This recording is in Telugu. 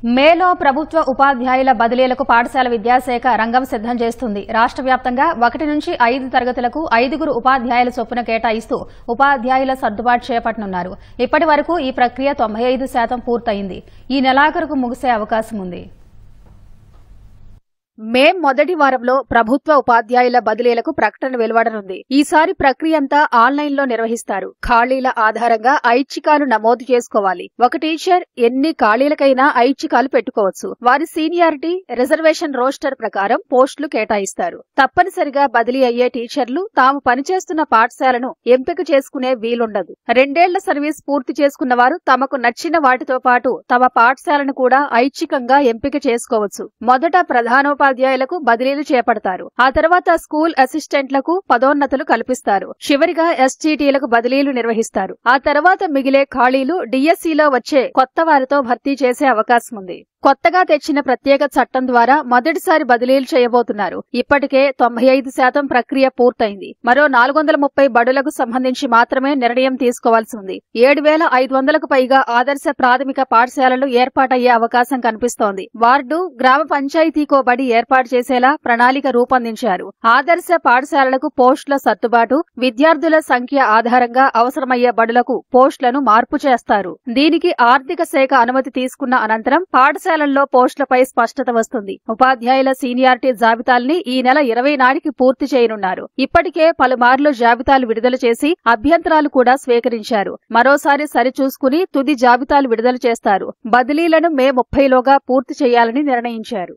మేలో ప్రభుత్వ ఉపాధ్యాయుల బదిలీలకు పాఠశాల విద్యాశాఖ రంగం సిద్దం చేస్తుంది. రాష్ట్ర వ్యాప్తంగా 1 నుంచి 5 తరగతులకు 5 ఉపాధ్యాయుల చొప్పున కేటాయిస్తూ ఉపాధ్యాయుల సర్దుబాటు చేపట్టనున్నారు. ఇప్పటి వరకు ఈ ప్రక్రియ 95% పూర్తయింది. ఈ నెలాఖరుకు ముగిసే అవకాశం ఉంది. మే మొదటి వారంలో ప్రభుత్వ ఉపాధ్యాయుల బదిలీలకు ప్రకటన వెలువడనుంది. ఈసారి ప్రక్రియ అంతా ఆన్లైన్లో నిర్వహిస్తారు. ఖాళీల ఆధారంగా ఐచ్ఛికాలు నమోదు చేసుకోవాలి. ఒక టీచర్ ఎన్ని ఖాళీలకైనా ఐచ్ఛికాలు పెట్టుకోవచ్చు. వారి సీనియారిటీ, రిజర్వేషన్ రోస్టర్ ప్రకారం పోస్టులు కేటాయిస్తారు. తప్పనిసరిగా బదిలీ అయ్యే టీచర్లు తాము పనిచేస్తున్న పాఠశాలను ఎంపిక చేసుకునే వీలుండదు. 2 ఏళ్ల సర్వీస్ పూర్తి చేసుకున్న వారు తమకు నచ్చిన వాటితో పాటు తమ పాఠశాలను కూడా ఐచ్ఛికంగా ఎంపిక చేసుకోవచ్చు. మొదట ప్రధానోపాధ్యాయులకు బదిలీలు చేపడతారు. ఆ తర్వాత స్కూల్ అసిస్టెంట్లకు పదోన్నతులు కల్పిస్తారు. చివరిగా ఎస్జీటీలకు బదిలీలు నిర్వహిస్తారు. ఆ తర్వాత మిగిలే ఖాళీలు డిఎస్సీలో వచ్చే కొత్త వారితో భర్తీ చేసే అవకాశం ఉంది. కొత్తగా తెచ్చిన ప్రత్యేక చట్టం ద్వారా మొదటిసారి బదిలీలు చేయబోతున్నారు. ఇప్పటికే 95% ప్రక్రియ పూర్తయింది. మరో 430 బడులకు సంబంధించి మాత్రమే నిర్ణయం తీసుకోవాల్సి ఉంది. 7,500కు పైగా ఆదర్శ ప్రాథమిక పాఠశాలలు ఏర్పాటయ్యే అవకాశం కనిపిస్తోంది. వార్డు, గ్రామ పంచాయతీకో బడి ఏర్పాటు చేసేలా ప్రణాళిక రూపొందించారు. ఆదర్శ పాఠశాలలకు పోస్టుల సర్దుబాటు, విద్యార్థుల సంఖ్య ఆధారంగా అవసరమయ్యే బడులకు పోస్టులను మార్పు చేస్తారు. దీనికి ఆర్థిక శాఖ అనుమతి తీసుకున్న అనంతరం పాఠశాలల్లో పోస్టులపై స్పష్టత వస్తుంది. ఉపాధ్యాయుల సీనియారిటీ జాబితాల్ని ఈ నెల 20 నాటికి పూర్తి చేయనున్నారు. ఇప్పటికే పలుమార్లు జాబితాలు విడుదల చేసి అభ్యంతరాలు కూడా స్వీకరించారు. మరోసారి సరిచూసుకుని తుది జాబితాలు విడుదల చేస్తారు. బదిలీలను మే 30లోగా పూర్తి చేయాలని నిర్ణయించారు.